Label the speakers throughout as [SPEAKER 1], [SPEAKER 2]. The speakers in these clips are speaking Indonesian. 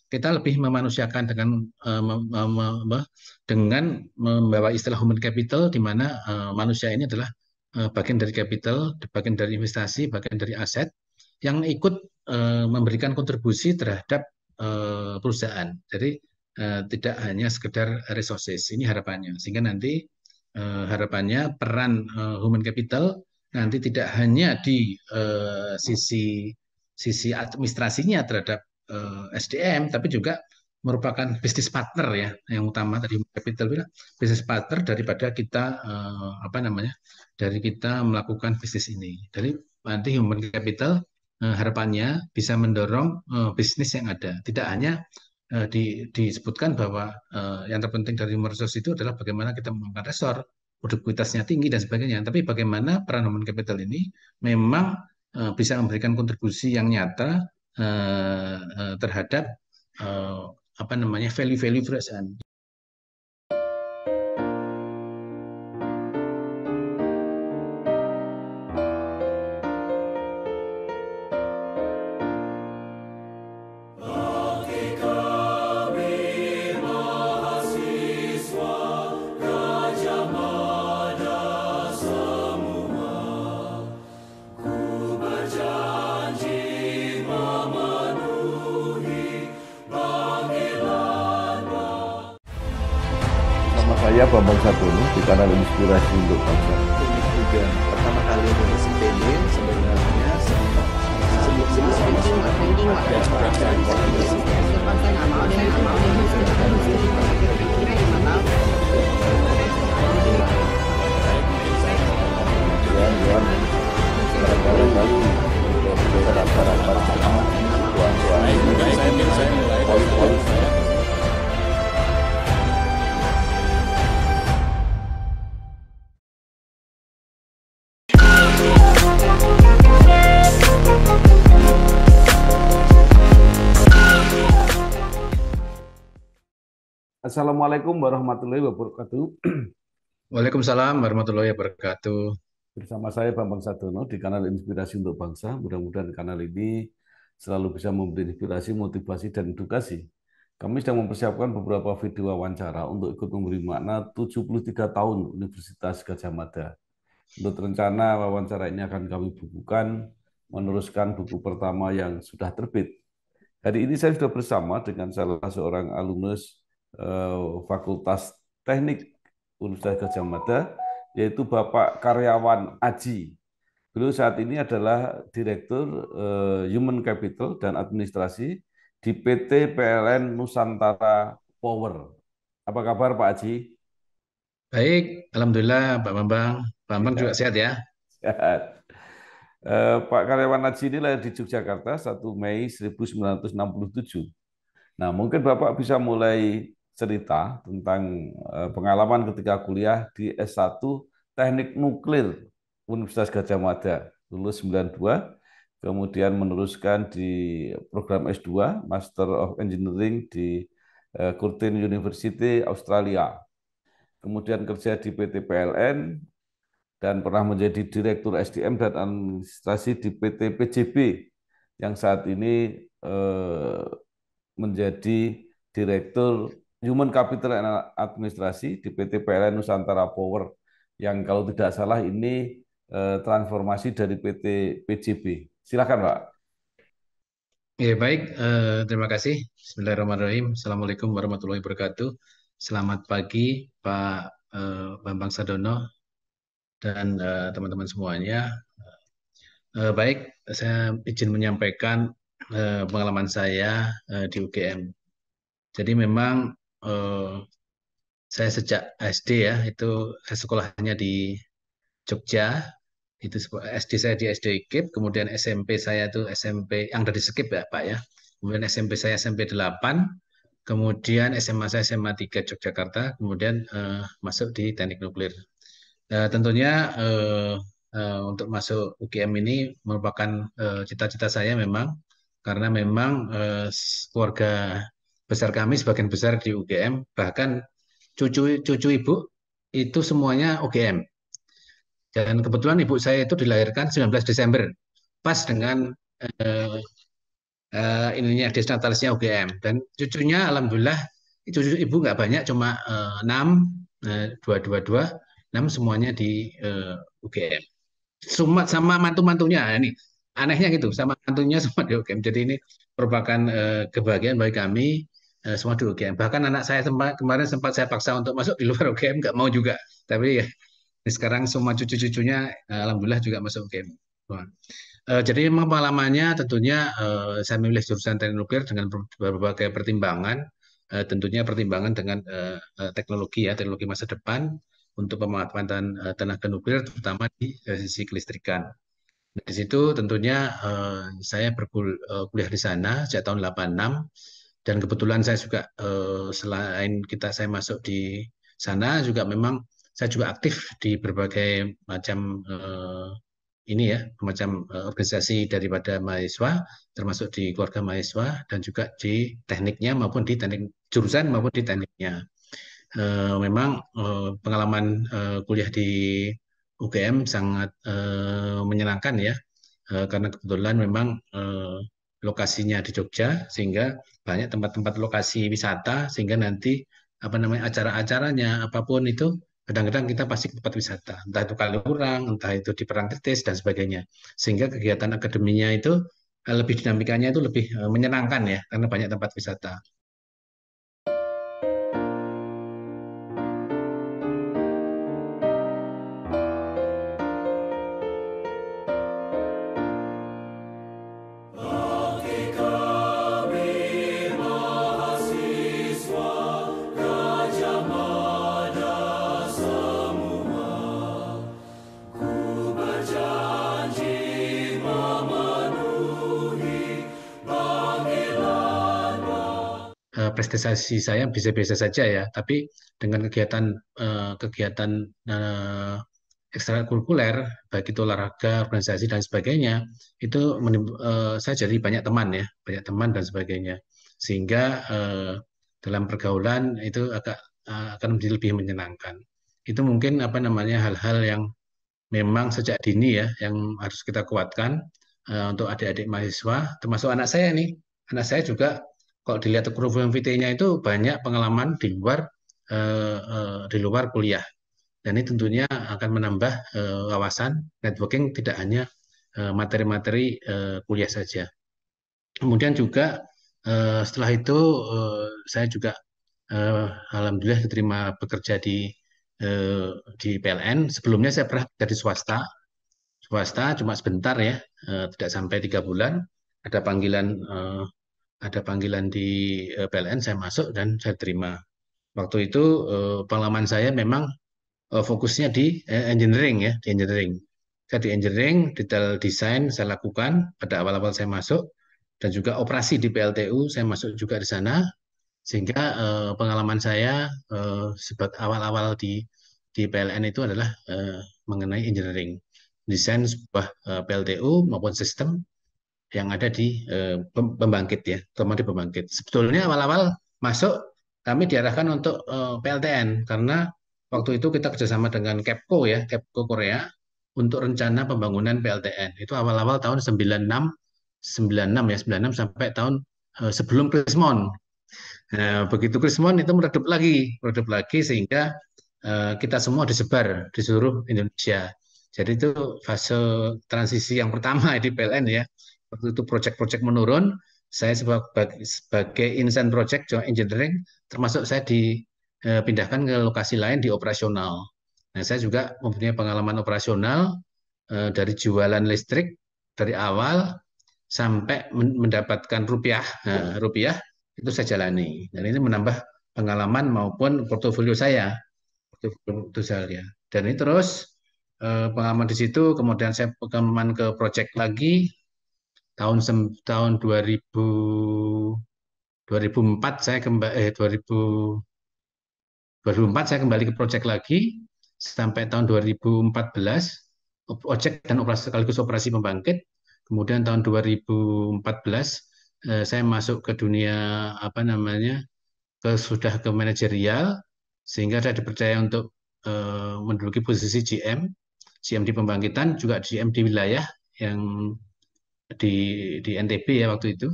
[SPEAKER 1] kita lebih memanusiakan dengan dengan membawa istilah human capital, di mana manusia ini adalah bagian dari capital, bagian dari investasi, bagian dari aset yang ikut memberikan kontribusi terhadap perusahaan. Jadi tidak hanya sekedar resources. Ini harapannya. Sehingga nanti harapannya peran human capital nanti tidak hanya di sisi sisi administrasinya terhadap SDM, tapi juga merupakan bisnis partner ya, yang utama tadi capital bilang bisnis partner daripada kita apa namanya dari kita melakukan bisnis ini. Jadi nanti human capital harapannya bisa mendorong bisnis yang ada. Tidak hanya disebutkan bahwa yang terpenting dari human resource itu adalah bagaimana kita mengembangkan resor, produktivitasnya tinggi dan sebagainya. Tapi bagaimana peran human capital ini memang bisa memberikan kontribusi yang nyata terhadap eh, apa namanya value-value perusahaan.
[SPEAKER 2] Nama saya Bambang Satono di kanal Inspirasi untuk Bangsa.
[SPEAKER 3] Ini juga pertama kali nulis IPB sebenarnya
[SPEAKER 2] Assalamualaikum warahmatullahi wabarakatuh.
[SPEAKER 1] Waalaikumsalam warahmatullahi wabarakatuh.
[SPEAKER 2] Bersama saya Bambang Satono di kanal Inspirasi untuk Bangsa. Mudah-mudahan kanal ini selalu bisa memberi inspirasi, motivasi, dan edukasi. Kami sedang mempersiapkan beberapa video wawancara untuk ikut memberi makna 73 tahun Universitas Gadjah Mada. Untuk rencana wawancara ini akan kami bukukan, meneruskan buku pertama yang sudah terbit. Hari ini saya sudah bersama dengan salah seorang alumnus Fakultas Teknik Universitas Gadjah Mada, yaitu Bapak Karyawan Aji. Beliau saat ini adalah Direktur Human Capital dan Administrasi di PT PLN Nusantara Power. Apa kabar Pak Aji?
[SPEAKER 1] Baik, alhamdulillah Pak Bambang. Pak Bambang juga
[SPEAKER 2] Ya,
[SPEAKER 1] sehat ya.
[SPEAKER 2] sehat. Pak Karyawan Aji ini lahir di Yogyakarta 1 Mei 1967. Nah, mungkin Bapak bisa mulai cerita tentang pengalaman ketika kuliah di S1 Teknik Nuklir Universitas Gadjah Mada, lulus 92, kemudian meneruskan di program S2, Master of Engineering di Curtin University, Australia. Kemudian kerja di PT PLN dan pernah menjadi Direktur SDM dan Administrasi di PT PJB yang saat ini menjadi Direktur Human Capital and Administrasi di PT PLN Nusantara Power yang kalau tidak salah ini transformasi dari PT PJB. Silakan, Pak.
[SPEAKER 1] Ya, baik, terima kasih. Bismillahirrahmanirrahim. Assalamualaikum warahmatullahi wabarakatuh. Selamat pagi Pak Bambang Sadono dan teman-teman semuanya. Baik, saya izin menyampaikan pengalaman saya di UGM. Jadi memang saya sejak SD ya, itu saya sekolahnya di Jogja. Itu SD saya di SD IKIP, kemudian SMP saya itu SMP yang dari Skip ya Pak ya. Kemudian SMP saya SMP 8, kemudian SMA saya SMA 3 Yogyakarta, kemudian masuk di Teknik Nuklir. Tentunya untuk masuk UGM ini merupakan cita-cita saya memang karena memang keluarga besar kami sebagian besar di UGM, bahkan cucu ibu itu semuanya UGM. Dan kebetulan ibu saya itu dilahirkan 19 Desember, pas dengan eh, ininya destinatalisnya UGM, dan cucunya alhamdulillah cucu ibu nggak banyak, cuma 6, dua dua 6 semuanya di UGM. Semua sama mantu-mantunya. Nah, ini anehnya gitu, sama mantunya semua di UGM. Jadi ini merupakan kebahagiaan bagi kami, semua di UGM. Bahkan anak saya kemarin sempat saya paksa untuk masuk di luar UGM, nggak mau juga. Tapi ya, sekarang semua cucu-cucunya alhamdulillah juga masuk UGM. Wah. Jadi memang pengalamannya tentunya saya memilih jurusan teknik nuklir dengan berbagai pertimbangan. Tentunya pertimbangan dengan teknologi, ya, teknologi masa depan untuk pemanfaatan tenaga nuklir, terutama di sisi kelistrikan. Nah, di situ tentunya saya kuliah di sana sejak tahun 86, dan kebetulan saya juga selain saya masuk di sana juga memang saya juga aktif di berbagai macam ini ya, macam organisasi daripada mahasiswa, termasuk di keluarga mahasiswa dan juga di tekniknya maupun di teknik jurusan maupun di tekniknya. Memang pengalaman kuliah di UGM sangat menyenangkan ya, karena kebetulan memang lokasinya di Jogja, sehingga banyak tempat-tempat lokasi wisata, sehingga nanti apa namanya acara-acaranya apapun itu kadang-kadang kita pasti ke tempat wisata, entah itu Kaliurang, entah itu di Parangtritis dan sebagainya, sehingga kegiatan akademinya itu lebih dinamikanya itu lebih menyenangkan ya, karena banyak tempat wisata. Prestasi saya bisa-bisa saja ya, tapi dengan kegiatan ekstrakurikuler, baik itu olahraga, organisasi dan sebagainya, itu saya jadi banyak teman ya, banyak teman dan sebagainya, sehingga dalam pergaulan itu akan menjadi lebih menyenangkan. Itu mungkin apa namanya hal-hal yang memang sejak dini ya, yang harus kita kuatkan untuk adik-adik mahasiswa, termasuk anak saya nih. Anak saya juga kalau dilihat kurikulum vitae-nya itu banyak pengalaman di luar kuliah. Dan ini tentunya akan menambah wawasan networking, tidak hanya materi-materi kuliah saja. Kemudian juga setelah itu saya juga alhamdulillah diterima bekerja di PLN. Sebelumnya saya pernah jadi swasta cuma sebentar ya, tidak sampai 3 bulan. Ada panggilan di PLN, saya masuk dan saya terima. Waktu itu pengalaman saya memang fokusnya di engineering ya, di engineering. Saya di engineering, detail desain saya lakukan pada awal-awal saya masuk, dan juga operasi di PLTU saya masuk juga di sana, sehingga pengalaman saya sebagai awal-awal di PLN itu adalah mengenai engineering, desain sebuah PLTU maupun sistem yang ada di pembangkit ya, terutama di pembangkit. Sebetulnya awal-awal masuk kami diarahkan untuk PLTN, karena waktu itu kita kerjasama dengan KEPCO ya, KEPCO Korea, untuk rencana pembangunan PLTN. Itu awal-awal tahun 96 ya, 96 sampai tahun sebelum Krismon. Nah, begitu Krismon itu meredup lagi sehingga kita semua disebar di seluruh Indonesia. Jadi itu fase transisi yang pertama di PLN ya. Waktu itu proyek-proyek menurun, saya sebagai insan proyek engineering, termasuk saya dipindahkan ke lokasi lain di operasional. Nah, saya juga mempunyai pengalaman operasional dari jualan listrik dari awal sampai mendapatkan rupiah. Nah, rupiah itu saya jalani. Dan ini menambah pengalaman maupun portofolio saya. Portofolio saya. Dan ini terus pengalaman di situ, kemudian saya pengalaman ke proyek lagi tahun 2004 saya kembali 2004 saya kembali ke proyek lagi sampai tahun 2014 proyek dan sekaligus operasi pembangkit. Kemudian tahun 2014 saya masuk ke dunia apa namanya sudah ke manajerial, sehingga saya dipercaya untuk menduduki posisi GM di pembangkitan, juga GM di wilayah yang di NTB ya waktu itu.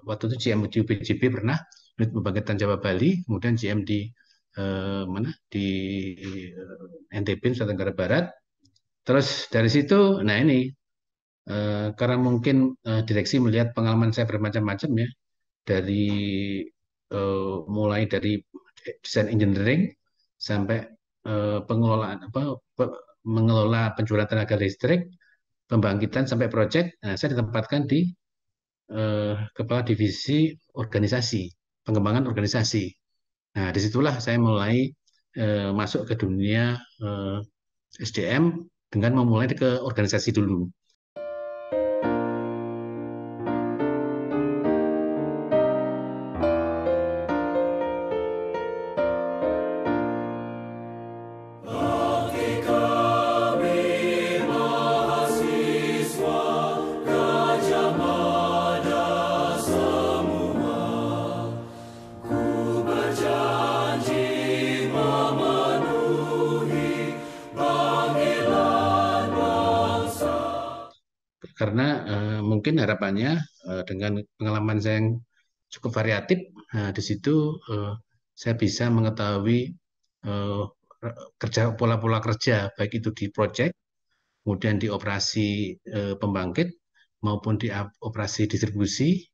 [SPEAKER 1] Waktu itu GM di UPJB pernah, unit pembangkitan Jawa Bali, kemudian GM di mana di NTB Nusa Tenggara Barat. Terus dari situ, nah ini karena mungkin direksi melihat pengalaman saya bermacam-macam ya, dari mulai dari desain engineering sampai pengelolaan mengelola penjualan tenaga listrik, pembangkitan sampai proyek. Nah, saya ditempatkan di kepala divisi organisasi, pengembangan organisasi. Nah, disitulah saya mulai masuk ke dunia SDM dengan memulai ke organisasi dulu. Karena mungkin harapannya dengan pengalaman saya yang cukup variatif, di situ saya bisa mengetahui eh, kerja pola-pola kerja baik itu di proyek, kemudian di operasi pembangkit maupun di operasi distribusi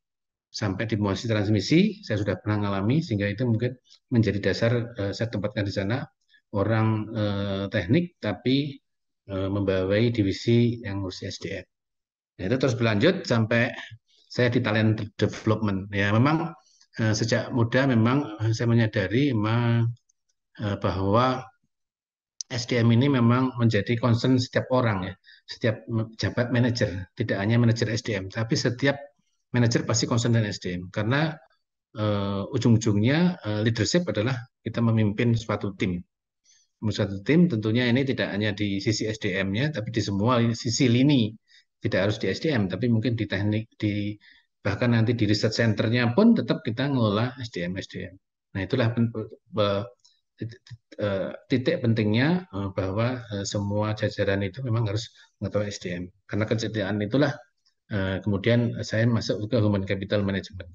[SPEAKER 1] sampai di promosi transmisi. Saya sudah pernah mengalami, sehingga itu mungkin menjadi dasar saya tempatkan di sana orang teknik tapi membawai divisi yang ngurus SDM. Nah, itu terus berlanjut sampai saya di talent development. Ya, memang sejak muda memang saya menyadari memang bahwa SDM ini memang menjadi concern setiap orang ya, setiap jabat manajer, tidak hanya manajer SDM, tapi setiap manajer pasti concern dengan SDM karena ujung-ujungnya leadership adalah kita memimpin suatu tim. Suatu tim tentunya ini tidak hanya di sisi SDM-nya, tapi di semua sisi lini. Tidak harus di SDM, tapi mungkin di teknik, bahkan nanti di research center-nya pun tetap kita ngelola SDM. Nah, itulah titik pentingnya bahwa semua jajaran itu memang harus mengetahui SDM. Karena kesetiaan itulah kemudian saya masuk ke Human Capital Management.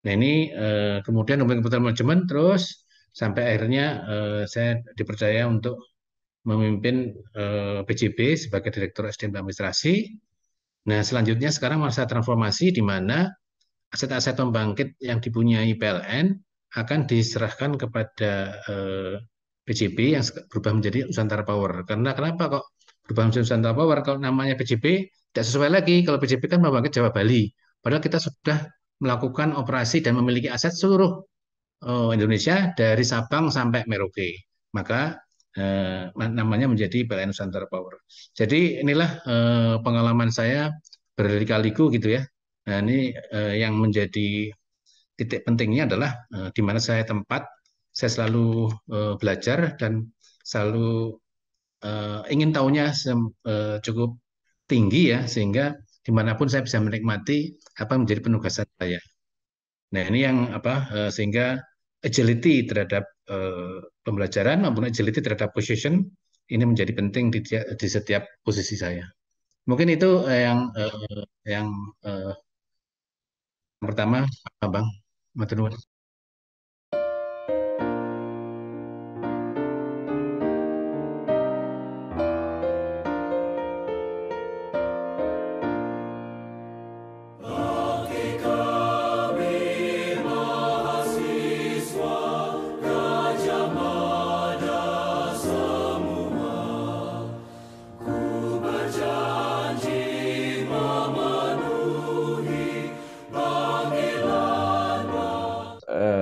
[SPEAKER 1] Nah, ini kemudian Human Capital Management terus sampai akhirnya saya dipercaya untuk memimpin PJB sebagai Direktur SDM dan Administrasi. Nah, selanjutnya sekarang masa transformasi di mana aset-aset pembangkit yang dipunyai PLN akan diserahkan kepada PJB yang berubah menjadi Nusantara Power. Karena kenapa kok berubah menjadi Nusantara Power? Kalau namanya PJB tidak sesuai lagi. Kalau PJB kan pembangkit Jawa Bali. Padahal kita sudah melakukan operasi dan memiliki aset seluruh Indonesia dari Sabang sampai Merauke. Maka namanya menjadi PLN Nusantara Power. Jadi inilah pengalaman saya berkali-kaliku gitu ya. Nah, ini yang menjadi titik pentingnya adalah di mana saya tempat, saya selalu belajar dan selalu ingin tahunya cukup tinggi ya, sehingga dimanapun saya bisa menikmati apa menjadi penugasan saya. Nah, ini yang apa sehingga agility terhadap pembelajaran maupun agility terhadap position ini menjadi penting di setiap posisi saya. Mungkin itu yang pertama, Bang. Matur nuwun.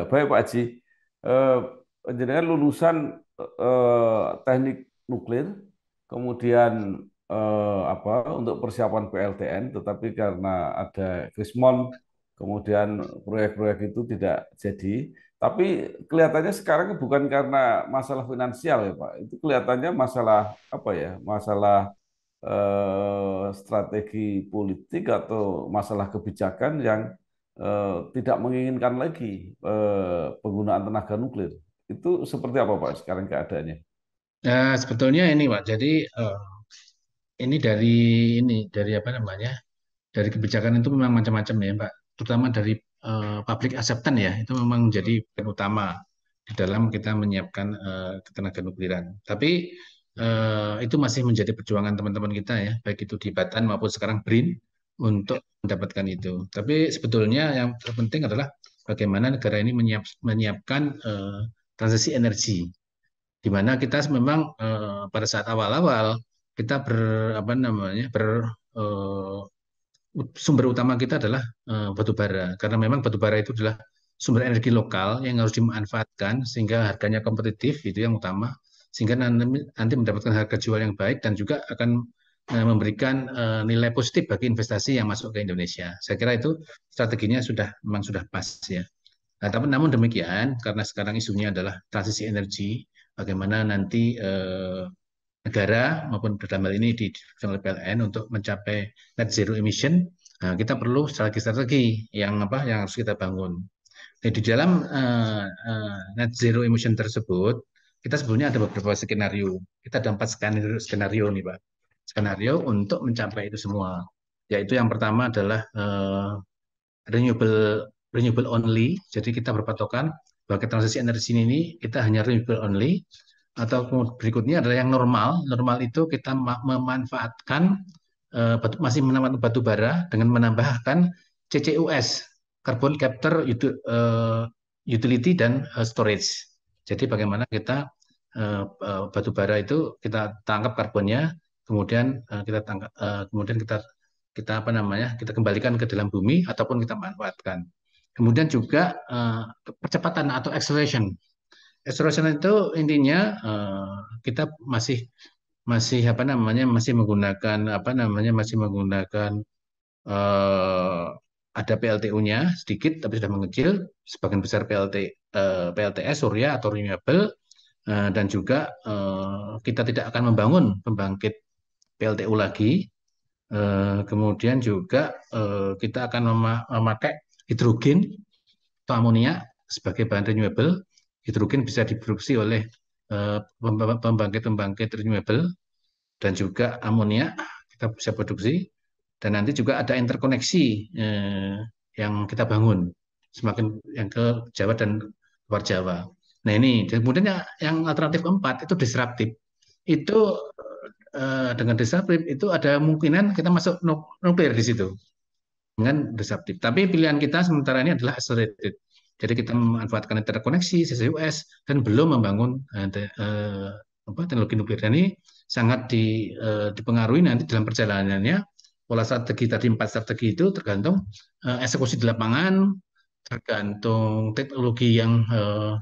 [SPEAKER 2] Baik Pak Haji, jenengan lulusan teknik nuklir, kemudian untuk persiapan PLTN, tetapi karena ada Krismon, kemudian proyek-proyek itu tidak jadi. Tapi kelihatannya sekarang bukan karena masalah finansial ya Pak, itu kelihatannya masalah apa ya? Masalah strategi politik atau masalah kebijakan yang tidak menginginkan lagi penggunaan tenaga nuklir. Itu seperti apa Pak sekarang keadaannya?
[SPEAKER 1] Nah, sebetulnya ini Pak, jadi ini dari apa namanya? dari kebijakan itu memang macam-macam ya, Pak. Terutama dari public acceptance ya, itu memang menjadi poin utama di dalam kita menyiapkan ketenaga nukliran. Tapi itu masih menjadi perjuangan teman-teman kita ya, baik itu di Batan maupun sekarang BRIN untuk mendapatkan itu. Tapi sebetulnya yang terpenting adalah bagaimana negara ini menyiapkan transisi energi, di mana kita memang pada saat awal-awal kita apa namanya eh, sumber utama kita adalah batu bara, karena memang batu bara itu adalah sumber energi lokal yang harus dimanfaatkan sehingga harganya kompetitif, itu yang utama, sehingga nanti mendapatkan harga jual yang baik dan juga akan memberikan nilai positif bagi investasi yang masuk ke Indonesia. Saya kira itu strateginya memang sudah pas ya. Nah, tapi namun demikian, karena sekarang isunya adalah transisi energi, bagaimana nanti negara maupun dalam hal ini didukung oleh PLN untuk mencapai net zero emission, nah, kita perlu strategi-strategi yang yang harus kita bangun. Nah, di dalam net zero emission tersebut, kita sebetulnya ada beberapa skenario. Kita ada 4 skenario nih, Pak. Skenario untuk mencapai itu semua. Yaitu yang pertama adalah renewable only. Jadi kita berpatokan bahwa transisi energi ini kita hanya renewable only, atau berikutnya adalah yang normal. Normal itu kita memanfaatkan masih memanfaatkan batu bara dengan menambahkan CCUS, carbon capture utility dan storage. Jadi bagaimana kita batu bara itu kita tangkap karbonnya, kemudian kemudian kita kita kembalikan ke dalam bumi ataupun kita manfaatkan. Kemudian juga percepatan atau acceleration. Acceleration itu intinya kita masih masih menggunakan masih menggunakan ada PLTU-nya sedikit tapi sudah mengecil, sebagian besar PLTS surya atau renewable, dan juga kita tidak akan membangun pembangkit PLTU lagi. Kemudian juga kita akan memakai hidrogen atau amonia sebagai bahan renewable. Hidrogen bisa diproduksi oleh pembangkit renewable, dan juga amonia kita bisa produksi, dan nanti juga ada interkoneksi yang kita bangun semakin yang ke Jawa dan luar Jawa. Nah ini, kemudian yang alternatif keempat itu disruptif. Itu dengan disruptif itu ada kemungkinan kita masuk nuklir di situ dengan disruptif. Tapi pilihan kita sementara ini adalah accelerated. Jadi kita memanfaatkan interkoneksi, CCUS, dan belum membangun teknologi nuklir. Dan ini sangat dipengaruhi nanti dalam perjalanannya. Pola strategi tadi 4 strategi itu tergantung eksekusi di lapangan, tergantung teknologi yang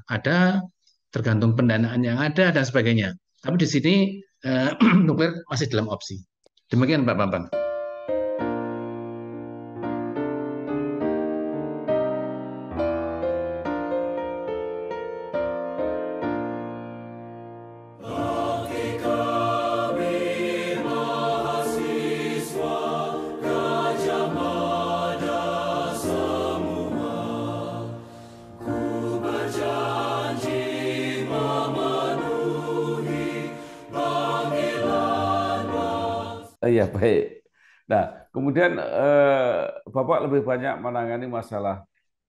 [SPEAKER 1] ada, tergantung pendanaan yang ada, dan sebagainya. Tapi di sini nuklir masih dalam opsi. Demikian Pak Bambang.
[SPEAKER 2] Iya, baik. Nah, kemudian Bapak lebih banyak menangani masalah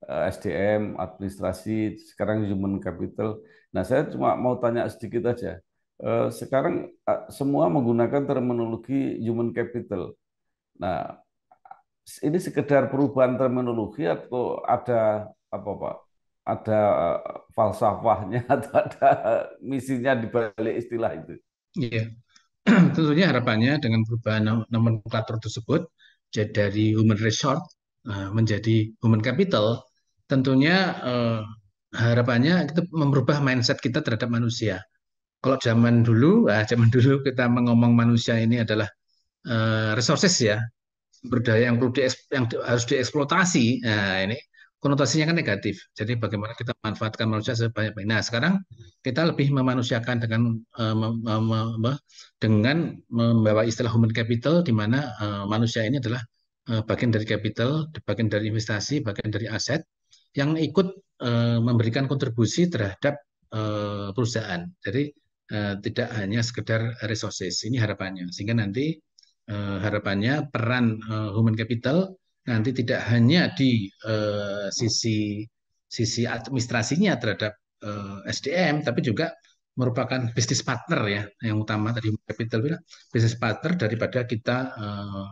[SPEAKER 2] SDM, administrasi, sekarang human capital. Nah, saya cuma mau tanya sedikit aja. Sekarang semua menggunakan terminologi human capital. Nah, ini sekedar perubahan terminologi atau ada apa, Pak? Ada falsafahnya atau ada misinya di balik istilah itu?
[SPEAKER 1] Iya. Tentunya harapannya dengan perubahan nomenklatur tersebut, jadi dari human resource menjadi human capital, tentunya harapannya kita merubah mindset kita terhadap manusia. Kalau zaman dulu kita ngomong manusia ini adalah resources ya, sumber daya yang harus dieksploitasi. Nah, ini konotasinya kan negatif. Jadi bagaimana kita memanfaatkan manusia sebanyak-banyaknya. Nah, sekarang kita lebih memanusiakan dengan membawa istilah human capital, di mana manusia ini adalah bagian dari capital, bagian dari investasi, bagian dari aset yang ikut memberikan kontribusi terhadap perusahaan. Jadi tidak hanya sekedar resources. Ini harapannya. Sehingga nanti harapannya peran human capital nanti tidak hanya di sisi administrasinya terhadap SDM, tapi juga merupakan bisnis partner ya, yang utama tadi human capital bilang bisnis partner daripada kita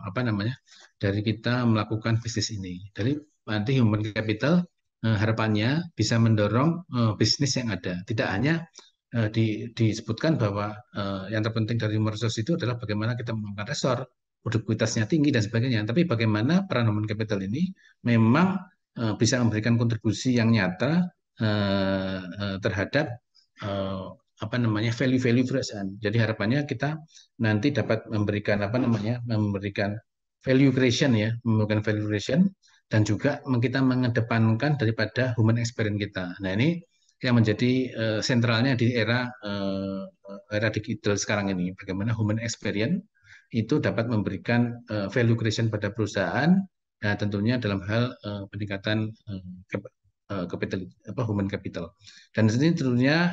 [SPEAKER 1] apa namanya, dari kita melakukan bisnis ini. Dari nanti human capital harapannya bisa mendorong bisnis yang ada, tidak hanya disebutkan bahwa yang terpenting dari human resource itu adalah bagaimana kita mengembangkan resor, produktivitasnya tinggi dan sebagainya. Tapi bagaimana peran human capital ini memang bisa memberikan kontribusi yang nyata terhadap apa namanya value-value perusahaan. Jadi harapannya kita nanti dapat memberikan apa namanya, memberikan value creation ya, memberikan value creation dan juga kita mengedepankan daripada human experience kita. Nah ini yang menjadi sentralnya di era digital sekarang ini, bagaimana human experience itu dapat memberikan value creation pada perusahaan, nah tentunya dalam hal peningkatan capital, human capital. Dan ini tentunya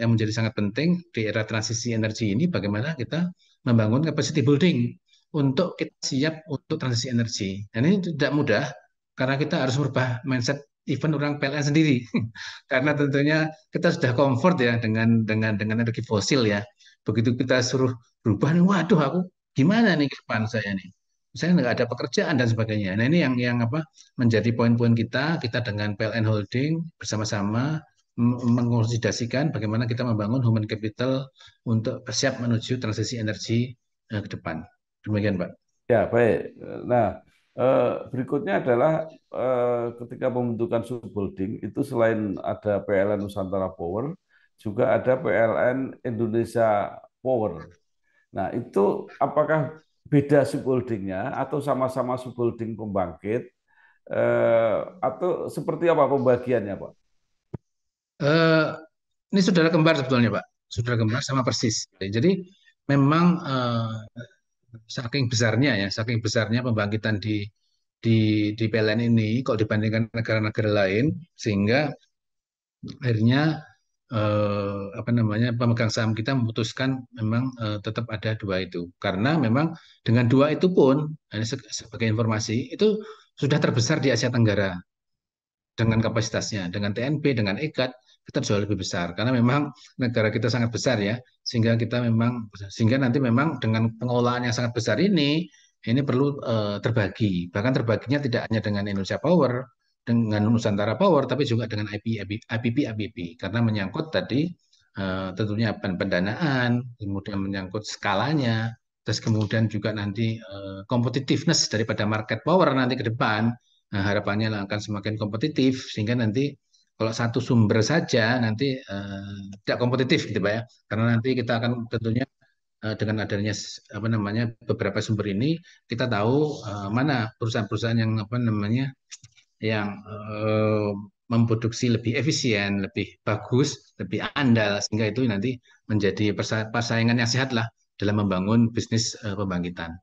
[SPEAKER 1] yang menjadi sangat penting di era transisi energi ini, bagaimana kita membangun capacity building untuk kita siap untuk transisi energi. Dan ini tidak mudah karena kita harus merubah mindset even orang PLN sendiri. Karena tentunya kita sudah comfort ya dengan energi fosil ya. Begitu kita suruh berubah, waduh aku gimana nih ke depan saya nih. Saya nggak ada pekerjaan dan sebagainya. Nah ini yang apa menjadi poin-poin kita dengan PLN Holding bersama-sama mengkonsolidasikan bagaimana kita membangun human capital untuk siap menuju transisi energi ke depan. Demikian, Pak.
[SPEAKER 2] Ya, baik. Nah, berikutnya adalah ketika pembentukan subholding itu selain ada PLN Nusantara Power, juga ada PLN Indonesia Power. Nah, itu apakah beda subholdingnya atau sama-sama subholding pembangkit atau seperti apa pembagiannya, Pak?
[SPEAKER 1] Eh, ini saudara kembar sebetulnya, Pak. Saudara kembar sama persis. Jadi memang saking besarnya pembangkitan di di PLN ini kalau dibandingkan negara-negara lain, sehingga akhirnya apa namanya pemegang saham kita memutuskan memang tetap ada dua itu, karena memang dengan dua itu pun, ini sebagai informasi, itu sudah terbesar di Asia Tenggara dengan kapasitasnya, dengan TNP, dengan EGAT kita jauh lebih besar karena memang negara kita sangat besar ya, sehingga nanti memang dengan pengelolaan yang sangat besar ini perlu terbagi, bahkan terbaginya tidak hanya dengan Indonesia Power, dengan Nusantara Power, tapi juga dengan IPP karena menyangkut tadi tentunya pendanaan, kemudian menyangkut skalanya, terus kemudian juga nanti competitiveness daripada market power nanti ke depan. Nah, harapannya akan semakin kompetitif sehingga nanti kalau satu sumber saja nanti tidak kompetitif gitu Pak ya. Karena nanti kita akan tentunya dengan adanya apa namanya beberapa sumber ini kita tahu mana perusahaan-perusahaan yang apa namanya yang memproduksi lebih efisien, lebih bagus, lebih andal sehingga itu nanti menjadi persaingan yang sehat lah dalam membangun bisnis pembangkitan.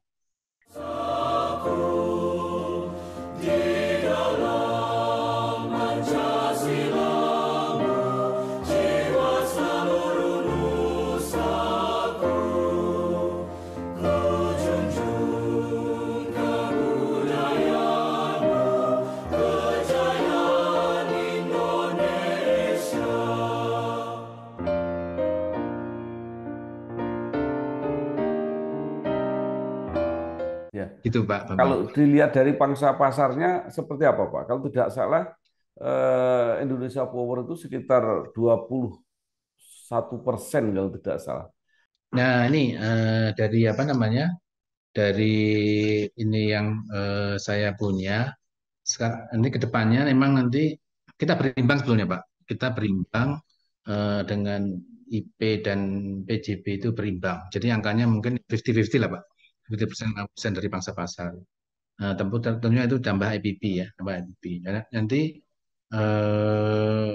[SPEAKER 1] Itu Pak Bambang.
[SPEAKER 2] Kalau dilihat dari pangsa pasarnya seperti apa Pak? Kalau tidak salah Indonesia Power itu sekitar 21% kalau tidak salah.
[SPEAKER 1] Nah ini dari apa namanya, dari ini yang saya punya sekarang, ini ke depannya memang nanti kita berimbang sebetulnya Pak. Kita berimbang dengan IP dan PJB itu berimbang. Jadi angkanya mungkin 50-50 lah Pak. 50% dari pangsa pasar. Tentunya itu tambah IPP ya, tambah IPP. Nanti eh,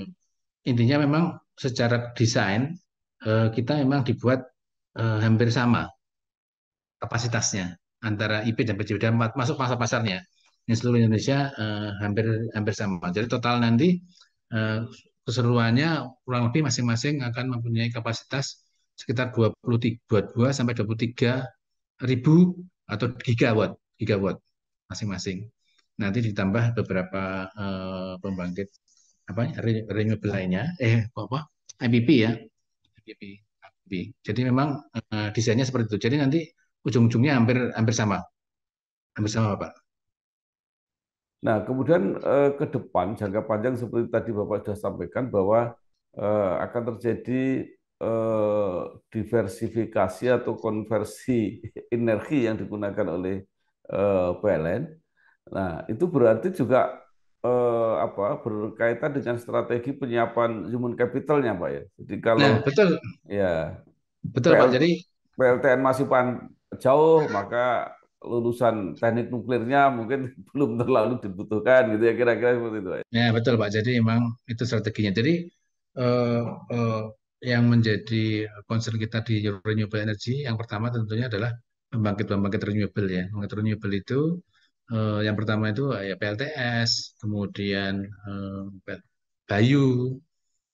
[SPEAKER 1] intinya memang secara desain kita memang dibuat hampir sama kapasitasnya antara IP dan PJB dan masuk pasar pasarnya. Ini seluruh Indonesia hampir hampir sama. Jadi total nanti eh, keseluruhannya kurang lebih masing-masing akan mempunyai kapasitas sekitar 22 sampai 23 ribu atau gigawatt, gigawatt masing-masing. Nanti ditambah beberapa pembangkit apa renewable lainnya, apa IPP ya, IPP. Jadi memang desainnya seperti itu. Jadi nanti ujung-ujungnya hampir hampir sama Pak.
[SPEAKER 2] Nah, kemudian ke depan jangka panjang seperti tadi Bapak sudah sampaikan bahwa akan terjadi diversifikasi atau konversi energi yang digunakan oleh PLN. Nah, itu berarti juga apa berkaitan dengan strategi penyiapan human capitalnya, Pak ya. Jadi kalau
[SPEAKER 1] Nah, betul,
[SPEAKER 2] ya
[SPEAKER 1] betul Pak.
[SPEAKER 2] PL,
[SPEAKER 1] Jadi
[SPEAKER 2] PLTN masih jauh, maka lulusan teknik nuklirnya mungkin belum terlalu dibutuhkan gitu ya kira-kira seperti itu. Ya.
[SPEAKER 1] ya betul Pak. Jadi memang itu strateginya. Jadi eh, eh, yang menjadi concern kita di renewable energy yang pertama tentunya adalah pembangkit-pembangkit renewable ya. Pembangkit renewable itu yang pertama itu ya PLTS, kemudian Bayu,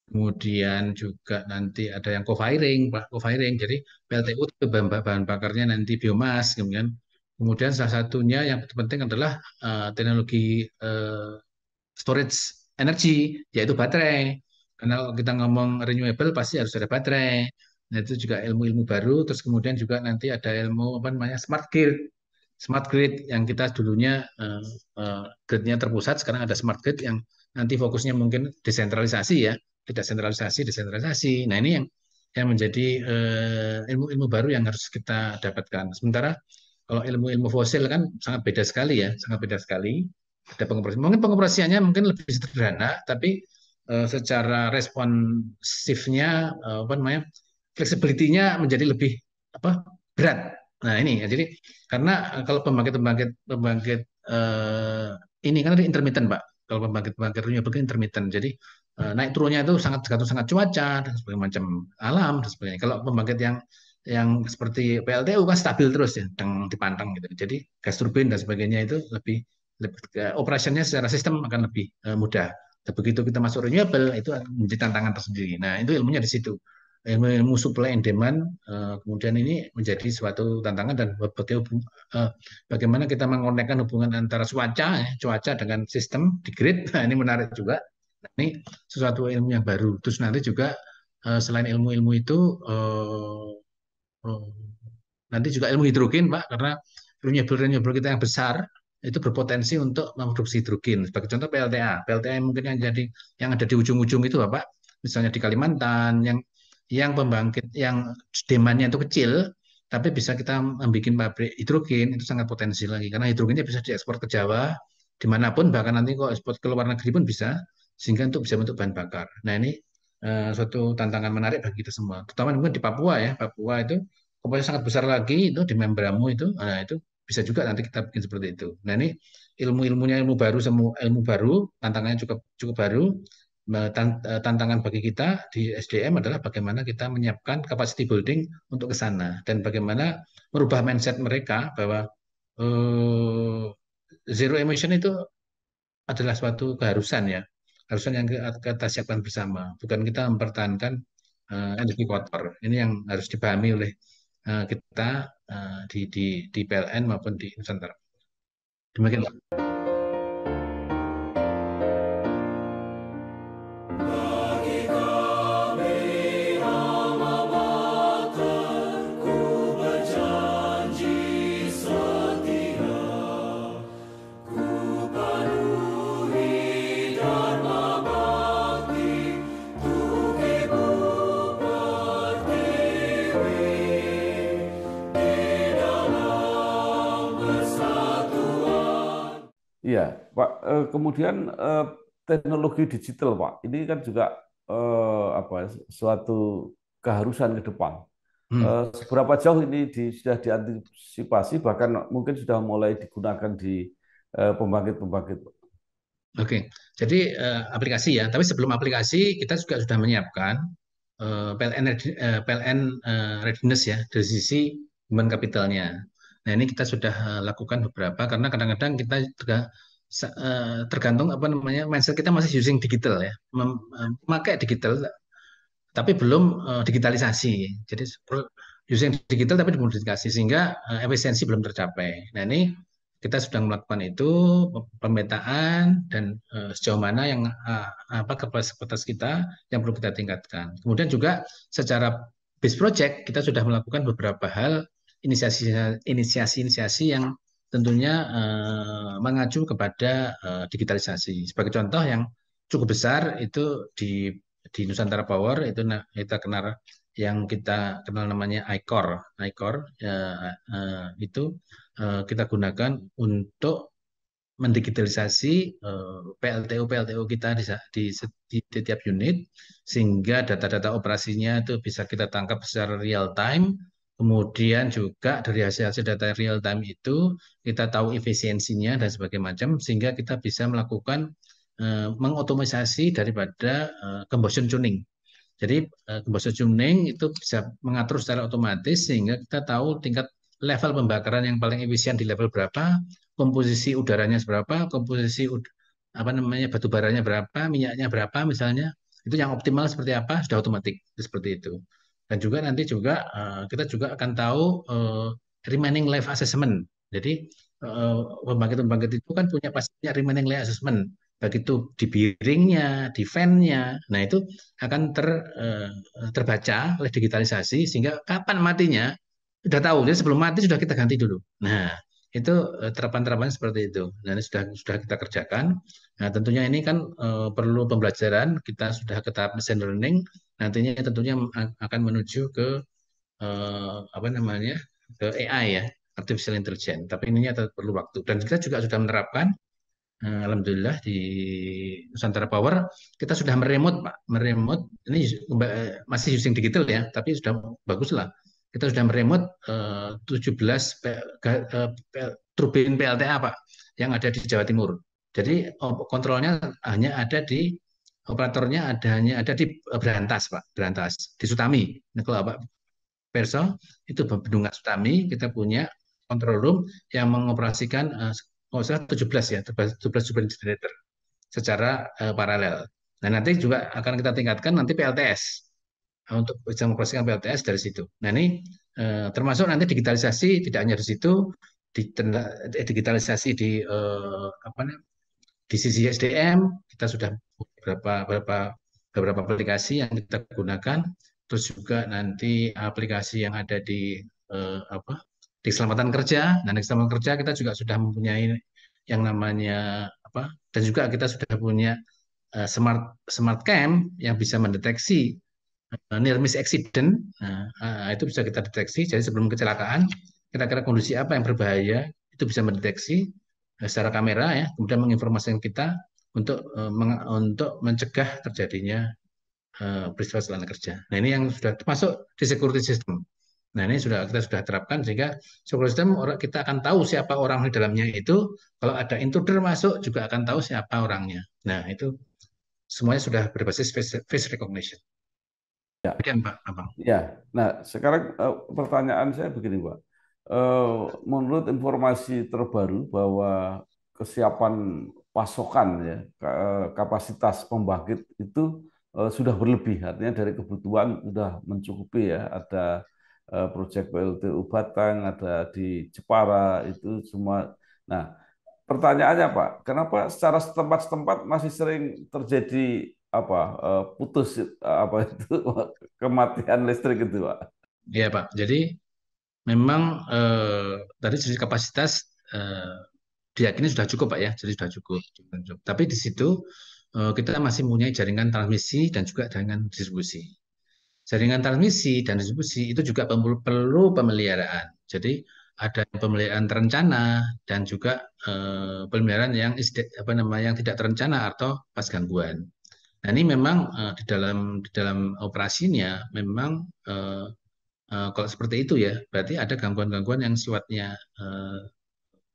[SPEAKER 1] kemudian juga nanti ada yang co-firing, Pak, co-firing. Jadi PLTU itu bahan bakarnya nanti biomas, kemudian salah satunya yang penting adalah teknologi storage energi, yaitu baterai. Karena kalau kita ngomong renewable pasti harus ada baterai. Nah, itu juga ilmu-ilmu baru. Terus kemudian juga nanti ada ilmu apa namanya smart grid. Smart grid yang kita dulunya gridnya terpusat, sekarang ada smart grid yang nanti fokusnya mungkin desentralisasi ya, tidak sentralisasi, desentralisasi. Nah ini yang menjadi ilmu-ilmu baru yang harus kita dapatkan. Sementara kalau ilmu-ilmu fosil kan sangat beda sekali ya, sangat beda sekali. Ada pengoperasian. Mungkin pengoperasiannya mungkin lebih sederhana, tapi secara responsifnya, apa namanya, fleksibilitinya menjadi lebih apa berat. Nah ini ya, jadi karena kalau pembangkit-pembangkit pembangkit ini kan intermittent Pak. Kalau pembangkit-pembangkit renewable kan intermittent, jadi naik turunnya itu sangat tergantung sangat cuaca dan sebagainya macam alam dan sebagainya. Kalau pembangkit yang seperti PLTU kan stabil terus ya, yang dipantang gitu. Jadi gas turbin dan sebagainya itu lebih operasionnya secara sistem akan lebih mudah. Dan begitu kita masuk renewable itu menjadi tantangan tersendiri. Nah itu ilmunya di situ. Ilmu supply and demand kemudian ini menjadi suatu tantangan dan bagaimana kita mengonekkan hubungan antara cuaca dengan sistem di grid. Nah, ini menarik juga. Nah, ini sesuatu ilmu yang baru. Terus nanti juga selain ilmu-ilmu itu Oh, nanti juga ilmu hidrogen, Pak, karena renewable kita yang besar itu berpotensi untuk memproduksi hidrogen. Sebagai contoh PLTA. PLTA yang mungkin yang ada di ujung-ujung itu, Pak. Misalnya di Kalimantan yang pembangkit yang demandnya itu kecil, tapi bisa kita membuat pabrik hidrogen itu sangat potensial lagi karena hidrogennya bisa diekspor ke Jawa dimanapun bahkan nanti kok ekspor ke luar negeri pun bisa sehingga untuk bisa bentuk bahan bakar. Nah ini suatu tantangan menarik bagi kita semua, terutama mungkin di Papua ya. Papua itu komposisi sangat besar lagi itu di Membramu itu, nah itu bisa juga nanti kita bikin seperti itu. Nah ini ilmu-ilmunya ilmu baru, semua ilmu baru, tantangannya cukup cukup baru. Tantangan bagi kita di SDM adalah bagaimana kita menyiapkan capacity building untuk ke sana dan bagaimana merubah mindset mereka bahwa eh, zero emission itu adalah suatu keharusan ya, keharusan yang kita siapkan bersama, bukan kita mempertahankan energi kotor. Ini yang harus dipahami oleh kita di PLN maupun di Nusantara. Demikian Pak.
[SPEAKER 2] Iya, Pak. Kemudian teknologi digital, Pak. Ini kan juga apa suatu keharusan ke depan. Seberapa jauh ini sudah diantisipasi, bahkan mungkin sudah mulai digunakan di pembangkit-pembangkit.
[SPEAKER 1] Oke, jadi aplikasi ya. Tapi sebelum aplikasi kita juga sudah menyiapkan PLN readiness ya dari sisi human capitalnya. Nah ini kita sudah lakukan beberapa karena kadang-kadang kita juga tergantung apa namanya mindset kita masih using digital ya, memakai digital tapi belum digitalisasi. Jadi using digital tapi dimodifikasi sehingga efisiensi belum tercapai. Nah ini kita sudah melakukan itu pemetaan dan sejauh mana yang apa kapasitas kita yang perlu kita tingkatkan. Kemudian juga secara base project kita sudah melakukan beberapa hal inisiasi-inisiasi yang tentunya mengacu kepada digitalisasi. Sebagai contoh yang cukup besar itu di Nusantara Power itu kita kenal yang kita kenal namanya ICOR. ICOR itu kita gunakan untuk mendigitalisasi PLTU kita di tiap unit sehingga data-data operasinya itu bisa kita tangkap secara real time. Kemudian juga dari hasil-hasil data real time itu kita tahu efisiensinya dan sebagainya macam sehingga kita bisa melakukan mengotomatisasi daripada combustion tuning. Jadi combustion tuning itu bisa mengatur secara otomatis sehingga kita tahu tingkat level pembakaran yang paling efisien di level berapa, komposisi udaranya seberapa, komposisi apa namanya batu baranya berapa, minyaknya berapa misalnya, itu yang optimal seperti apa sudah otomatis seperti itu. Dan juga nanti juga kita juga akan tahu remaining life assessment. Jadi pembangkit-pembangkit itu kan punya pastinya remaining life assessment, baik itu di bearingnya, di fan-nya. Nah itu akan terbaca oleh digitalisasi sehingga kapan matinya sudah tahu. Jadi sebelum mati sudah kita ganti dulu. Nah itu terapan-terapan seperti itu. Nah ini sudah kita kerjakan. Nah tentunya ini kan perlu pembelajaran. Kita sudah ke tahap machine learning. Nantinya tentunya akan menuju ke apa namanya ke AI ya, artificial intelligence. Tapi ini perlu waktu. Dan kita juga sudah menerapkan. Alhamdulillah di Nusantara Power kita sudah meremot Pak, meremot ini masih using digital ya, tapi sudah bagus lah. Kita sudah meremot 17 turbin PLTA Pak yang ada di Jawa Timur. Jadi kontrolnya hanya ada di operatornya hanya ada di Berantas Pak, Berantas di Sutami. Nah, kalau Pak Perso itu Bendungan Sutami kita punya control room yang mengoperasikan oh, 17 ya, 17 turbine generator secara paralel. Nah, nanti juga akan kita tingkatkan nanti PLTS untuk bisa mengoperasikan PLTS dari situ. Nah, ini termasuk nanti digitalisasi tidak hanya di situ, digitalisasi di apa namanya di sisi SDM kita sudah beberapa aplikasi yang kita gunakan, terus juga nanti aplikasi yang ada di apa di keselamatan kerja. Dan di keselamatan kerja kita juga sudah mempunyai yang namanya apa dan juga kita sudah punya smart cam yang bisa mendeteksi near miss accident. Nah, itu bisa kita deteksi. Jadi sebelum kecelakaan, kira-kira kondisi apa yang berbahaya itu bisa mendeteksi secara kamera ya, kemudian menginformasikan kita untuk mencegah terjadinya peristiwa kecelakaan kerja. Nah ini yang sudah masuk di security system. Nah ini kita sudah terapkan sehingga security system kita akan tahu siapa orang di dalamnya itu. Kalau ada intruder masuk juga akan tahu siapa orangnya. Nah itu semuanya sudah berbasis face recognition.
[SPEAKER 2] Ya.
[SPEAKER 1] Demikian Pak Abang.
[SPEAKER 2] Ya, nah sekarang pertanyaan saya begini Pak. Menurut informasi terbaru bahwa kesiapan pasokan ya kapasitas pembangkit itu sudah berlebih, artinya dari kebutuhan sudah mencukupi ya. Ada proyek PLTU Batang, ada di Jepara itu semua. Nah, pertanyaannya Pak, kenapa secara setempat-setempat masih sering terjadi apa putus apa itu kematian listrik itu Pak?
[SPEAKER 1] Iya Pak. Jadi memang dari sisi kapasitas diyakini sudah cukup Pak ya. Jadi sudah cukup. Tapi di situ kita masih mempunyai jaringan transmisi dan juga jaringan distribusi. Jaringan transmisi dan distribusi itu juga perlu pemeliharaan. Jadi ada pemeliharaan terencana dan juga pemeliharaan yang apa namanya yang tidak terencana atau pas gangguan. Nah ini memang di dalam operasinya memang kalau seperti itu ya berarti ada gangguan-gangguan yang sifatnya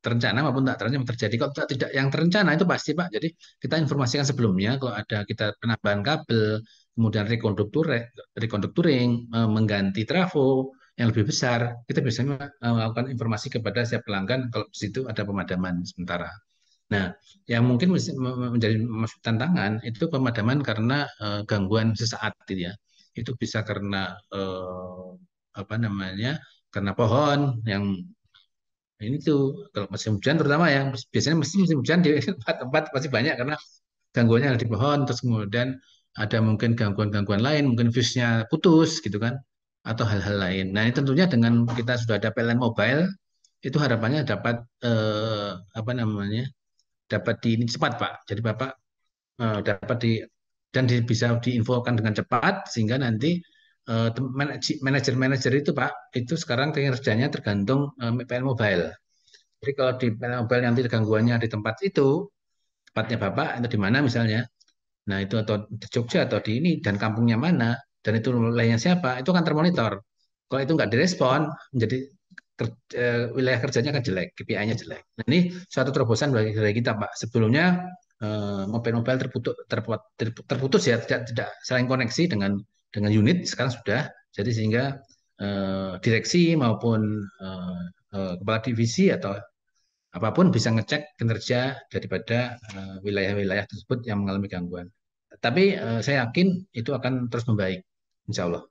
[SPEAKER 1] terencana maupun tak terencana terjadi. Kalau tidak yang terencana itu pasti Pak. Jadi kita informasikan sebelumnya kalau ada kita penambahan kabel, kemudian recondukturing, mengganti trafo yang lebih besar, kita biasanya melakukan informasi kepada siap pelanggan kalau di situ ada pemadaman sementara. Nah, yang mungkin menjadi tantangan itu pemadaman karena gangguan sesaat gitu ya. Itu bisa karena apa namanya, karena pohon yang ini tuh kalau musim hujan terutama ya, biasanya musim hujan di tempat-tempat pasti banyak karena gangguannya ada di pohon, terus kemudian ada mungkin gangguan-gangguan lain, mungkin fuse-nya putus gitu kan, atau hal-hal lain. Nah ini tentunya dengan kita sudah ada PLN mobile, itu harapannya dapat apa namanya, dapat di ini cepat Pak. Jadi Bapak dapat di dan bisa diinfokan dengan cepat sehingga nanti manajer-manajer itu Pak, itu sekarang kinerjanya tergantung PLN mobile. Jadi kalau di PLN mobile nanti gangguannya di tempat itu, tempatnya Bapak itu di mana misalnya. Nah, itu atau di Jogja atau di ini dan kampungnya mana dan itu wilayahnya siapa, itu akan termonitor. Kalau itu nggak direspon, menjadi wilayah kerjanya akan jelek, KPI-nya jelek. Nah, ini suatu terobosan bagi kita, Pak. Sebelumnya mobile-mobile terputus ya, tidak saling koneksi dengan unit, sekarang sudah. Jadi sehingga direksi maupun kepala divisi atau apapun bisa ngecek kinerja daripada wilayah-wilayah tersebut yang mengalami gangguan. Tapi saya yakin itu akan terus membaik, insya Allah.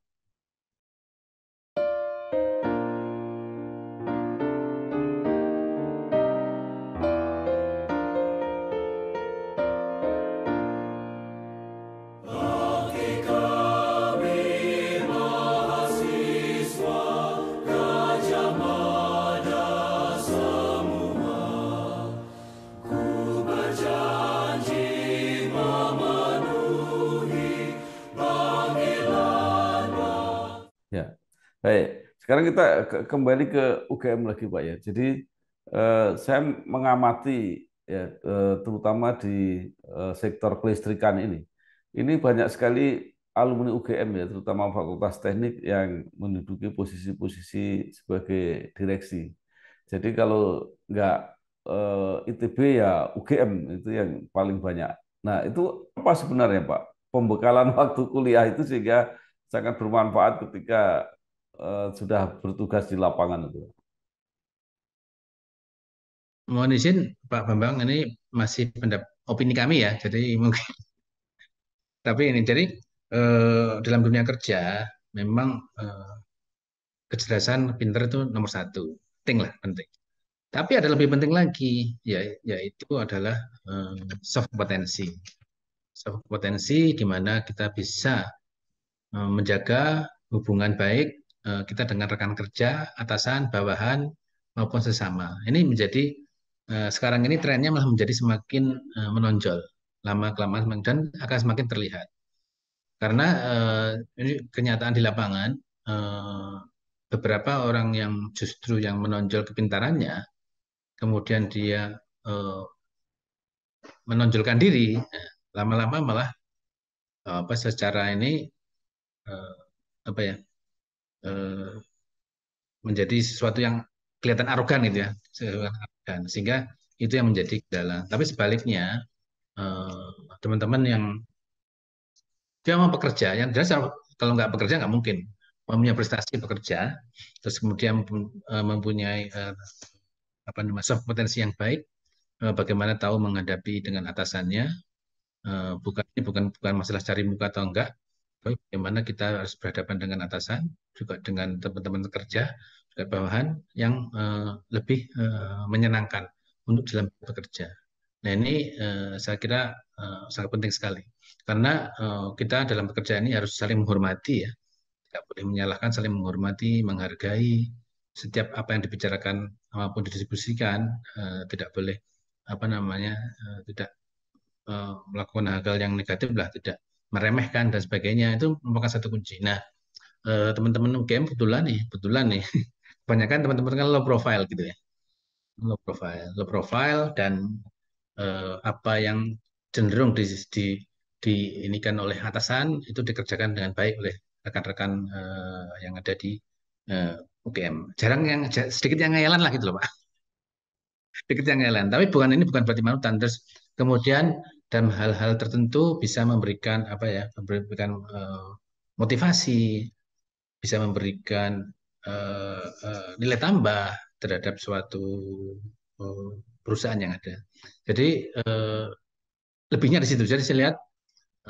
[SPEAKER 2] Ya, baik. Sekarang kita kembali ke UGM lagi, Pak ya. Jadi saya mengamati ya, terutama di sektor kelistrikan ini. Ini banyak sekali alumni UGM ya, terutama Fakultas Teknik yang menduduki posisi-posisi sebagai direksi. Jadi kalau nggak ITB ya UGM itu yang paling banyak. Nah, itu apa sebenarnya, Pak? Pembekalan waktu kuliah itu sehingga sangat bermanfaat ketika sudah bertugas di lapangan itu.
[SPEAKER 1] Mohon izin Pak Bambang, ini masih opini kami ya. Jadi mungkin, tapi ini jadi dalam dunia kerja memang kecerdasan, pinter itu nomor satu, penting lah, penting. Tapi ada lebih penting lagi, yaitu adalah soft potensi. Soft potensi di mana kita bisa menjaga hubungan baik kita dengan rekan kerja, atasan, bawahan, maupun sesama. Ini menjadi sekarang ini trennya malah menjadi semakin menonjol lama-kelamaan dan akan semakin terlihat. Karena ini kenyataan di lapangan, eh, beberapa orang yang justru yang menonjol kepintarannya, kemudian dia eh, menonjolkan diri, lama-lama malah apa secara ini eh, apa ya eh, menjadi sesuatu yang kelihatan arogan gitu ya, arogan. Sehingga itu yang menjadi kendala. Tapi sebaliknya eh, teman-teman yang dia mau bekerja, yang jelas kalau nggak bekerja nggak mungkin mempunyai prestasi bekerja, terus kemudian mempunyai apa namanya soft potensi yang baik, bagaimana tahu menghadapi dengan atasannya, bukan masalah cari muka atau enggak, tapi bagaimana kita harus berhadapan dengan atasan, juga dengan teman-teman kerja, juga bawahan yang lebih menyenangkan untuk dalam bekerja. Nah ini saya kira sangat penting sekali, karena kita dalam pekerjaan ini harus saling menghormati ya, tidak boleh menyalahkan, saling menghormati, menghargai setiap apa yang dibicarakan maupun didiskusikan, tidak boleh apa namanya, tidak melakukan hal-hal yang negatif lah, tidak meremehkan dan sebagainya, itu merupakan satu kunci. Nah, teman-teman UGM kebetulan nih, kebanyakan teman-teman kan low profile gitu ya, low profile dan apa yang cenderung di ini kan oleh atasan itu dikerjakan dengan baik oleh rekan-rekan yang ada di UGM. Sedikit yang ngayalan lah gitu loh Pak. Sedikit yang ngayalan. Tapi ini bukan berarti manutan. Terus kemudian dalam hal-hal tertentu bisa memberikan apa ya, memberikan motivasi, bisa memberikan nilai tambah terhadap suatu perusahaan yang ada. Jadi lebihnya di situ. Jadi saya lihat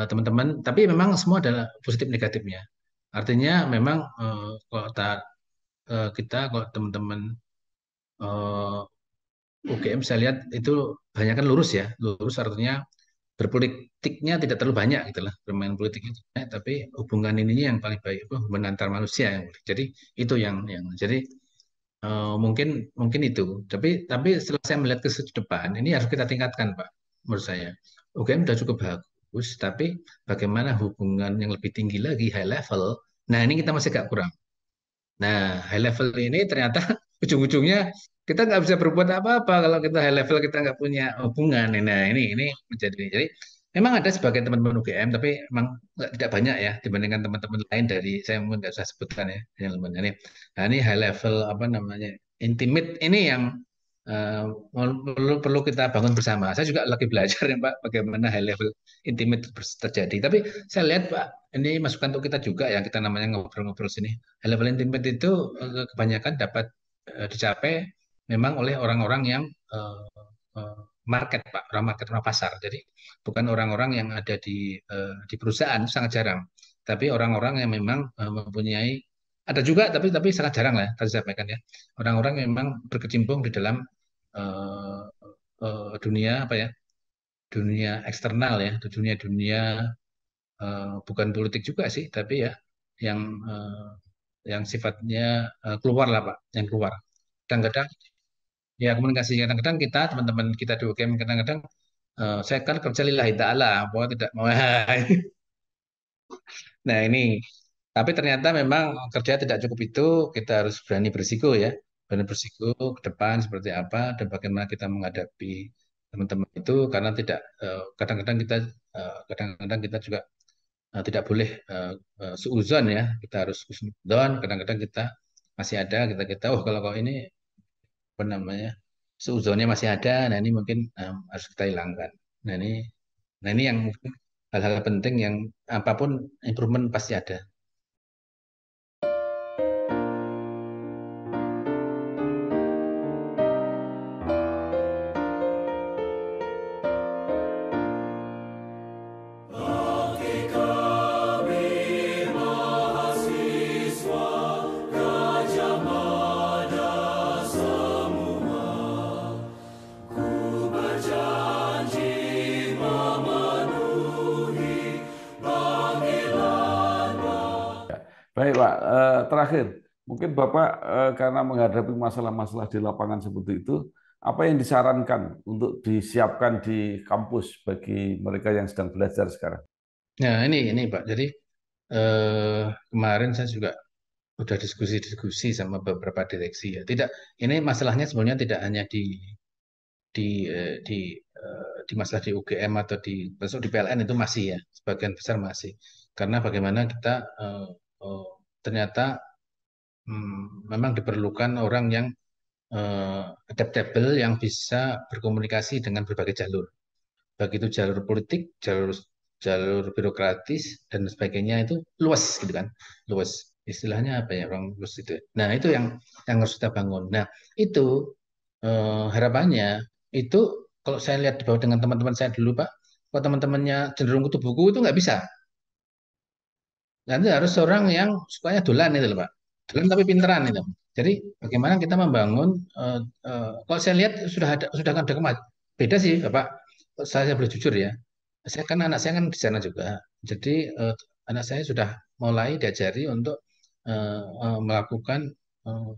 [SPEAKER 1] teman-teman, tapi memang semua adalah positif negatifnya. Artinya memang kalau kita kalau teman-teman UGM saya lihat itu banyak kan lurus ya, lurus artinya berpolitiknya tidak terlalu banyak gitu lah, bermain politiknya tidak banyak, tapi hubungan ininya yang paling baik, itu hubungan antar manusia yang baik. Jadi itu yang jadi mungkin mungkin itu. Tapi setelah saya melihat ke depan, ini harus kita tingkatkan, Pak. Menurut saya, UGM sudah cukup bagus, tapi bagaimana hubungan yang lebih tinggi lagi, high level. Nah, ini kita masih agak kurang. Nah, high level ini ternyata ujung-ujungnya kita nggak bisa berbuat apa-apa kalau kita high level kita nggak punya hubungan. Nah, ini menjadi jadi memang ada sebagian teman-teman UGM, tapi memang tidak banyak ya dibandingkan teman-teman lain dari saya mungkin nggak usah sebutkan ya teman-teman ini. Nah, ini high level apa namanya intimate ini yang eh, perlu kita bangun bersama. Saya juga lagi belajar ya Pak bagaimana high level intimate terjadi. Tapi saya lihat Pak ini masukan untuk kita juga yang kita namanya ngobrol-ngobrol sini. High level intimate itu kebanyakan dapat dicapai memang oleh orang-orang yang eh, eh, market, Pak, orang market, orang pasar. Jadi bukan orang-orang yang ada di perusahaan, sangat jarang. Tapi orang-orang yang memang mempunyai, ada juga, tapi sangat jarang lah, tadi saya sampaikan ya. Orang-orang yang memang berkecimpung di dalam eh, dunia apa ya, dunia eksternal ya, dunia-dunia bukan politik juga sih, tapi ya yang eh, yang sifatnya keluar lah Pak, yang keluar. Kadang-kadang ya komunikasi kadang-kadang kita teman-teman kita di UGM kadang-kadang saya kan kerja lillahi ta'ala, bahwa tidak mau. Nah ini, tapi ternyata memang kerja tidak cukup itu, kita harus berani berisiko ya, berani berisiko ke depan seperti apa dan bagaimana kita menghadapi teman-teman itu karena tidak kadang-kadang kita kadang-kadang kita juga tidak boleh suuzon ya, kita harus husnuzon. Kadang-kadang kita masih ada kita oh kalau ini apa namanya seuzonnya masih ada. Nah ini mungkin harus kita hilangkan. Nah ini, nah ini yang mungkin hal-hal penting yang apapun improvement pasti ada.
[SPEAKER 2] Baik, Pak. Terakhir, mungkin Bapak karena menghadapi masalah-masalah di lapangan seperti itu, apa yang disarankan untuk disiapkan di kampus bagi mereka yang sedang belajar sekarang?
[SPEAKER 1] Nah ini Pak. Jadi kemarin saya juga udah diskusi-diskusi sama beberapa direksi ya. Tidak, ini masalahnya sebenarnya tidak hanya di eh, di di masalah di UGM atau besok di PLN itu masih ya, sebagian besar masih. Karena bagaimana kita eh, eh, ternyata memang diperlukan orang yang adaptable yang bisa berkomunikasi dengan berbagai jalur. Baik itu jalur politik, jalur jalur birokratis dan sebagainya itu luas gitu kan. Luas. Istilahnya apa ya orang luas itu. Nah, itu yang harus kita bangun. Nah, itu harapannya itu kalau saya lihat di bawah dengan teman-teman saya dulu, Pak, kalau teman-temannya cenderung kutu buku itu nggak bisa. Nanti harus orang yang sukanya dolan itu loh, Pak. Dolan tapi pinteran itu. Jadi bagaimana kita membangun kalau saya lihat sudah ada beda sih, Bapak. Saya boleh jujur ya. Anak saya kan di sana juga. Jadi anak saya sudah mulai diajari untuk melakukan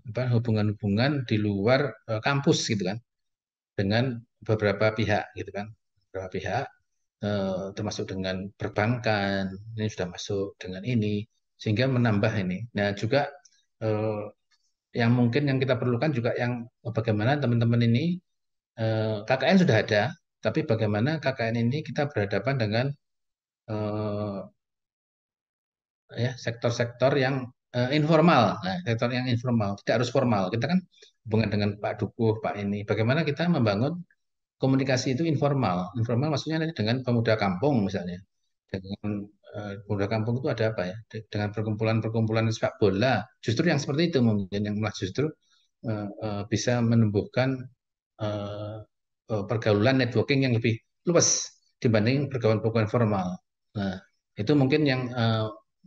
[SPEAKER 1] hubungan-hubungan di luar kampus gitu kan dengan beberapa pihak gitu kan. Beberapa pihak termasuk dengan perbankan, ini sudah masuk dengan ini, sehingga menambah ini. Nah, juga eh, yang mungkin yang kita perlukan juga yang bagaimana teman-teman ini KKN sudah ada, tapi bagaimana KKN ini kita berhadapan dengan eh, ya sektor-sektor yang informal. Nah, sektor yang informal tidak harus formal. Kita kan hubungan dengan Pak Dukuh, Pak ini. Bagaimana kita membangun komunikasi itu informal. Informal maksudnya nanti dengan pemuda kampung misalnya. Dengan pemuda kampung itu ada apa ya? Dengan perkumpulan-perkumpulan sepak bola. Justru yang seperti itu mungkin yang malah justru bisa menumbuhkan eh, pergaulan networking yang lebih luas dibanding pergaulan-pergaulan formal. Nah, itu mungkin yang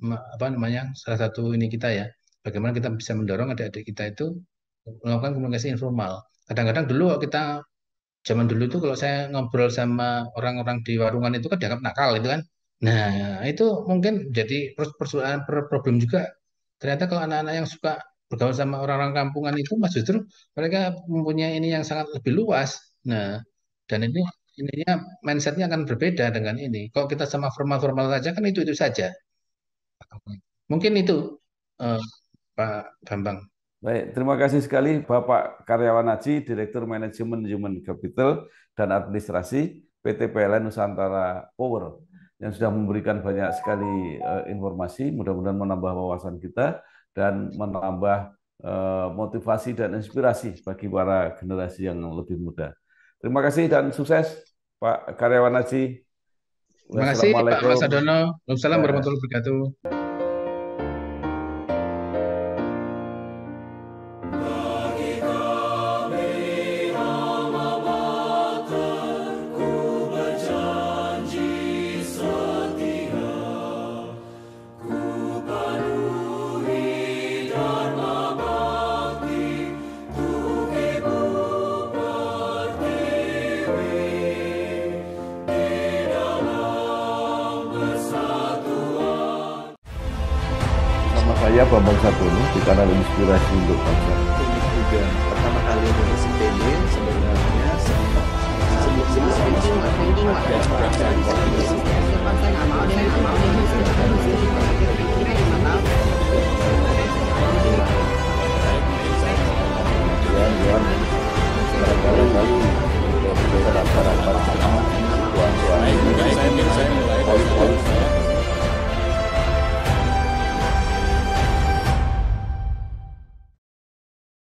[SPEAKER 1] apa namanya, salah satu ini kita ya, bagaimana kita bisa mendorong adik-adik kita itu melakukan komunikasi informal. Kadang-kadang dulu kita zaman dulu itu kalau saya ngobrol sama orang-orang di warungan itu kan dianggap nakal itu kan. Nah, itu mungkin jadi persoalan problem juga. Ternyata kalau anak-anak yang suka bergaul sama orang-orang kampungan itu mas justru mereka mempunyai ini yang sangat lebih luas. Nah, dan ini ininya mindsetnya akan berbeda dengan ini. Kalau kita sama formal-formal saja kan itu saja. Mungkin itu eh, Pak Bambang.
[SPEAKER 2] Baik, terima kasih sekali Bapak Karyawan Haji, Direktur Manajemen Human Capital dan Administrasi PT PLN Nusantara Power yang sudah memberikan banyak sekali informasi, mudah-mudahan menambah wawasan kita dan menambah motivasi dan inspirasi bagi para generasi yang lebih muda. Terima kasih dan sukses Pak Karyawan Haji.
[SPEAKER 1] Terima kasih Pak Mas
[SPEAKER 2] Wassalamualaikum.
[SPEAKER 1] Adono. Waalaikumsalam
[SPEAKER 2] Ya.
[SPEAKER 1] warahmatullahi wabarakatuh.
[SPEAKER 2] Nama saya Bambang Sadono di kanal Inspirasi untuk Bangsa.
[SPEAKER 3] Ini juga pertama kali Indonesia PD sebenarnya
[SPEAKER 2] Barangkali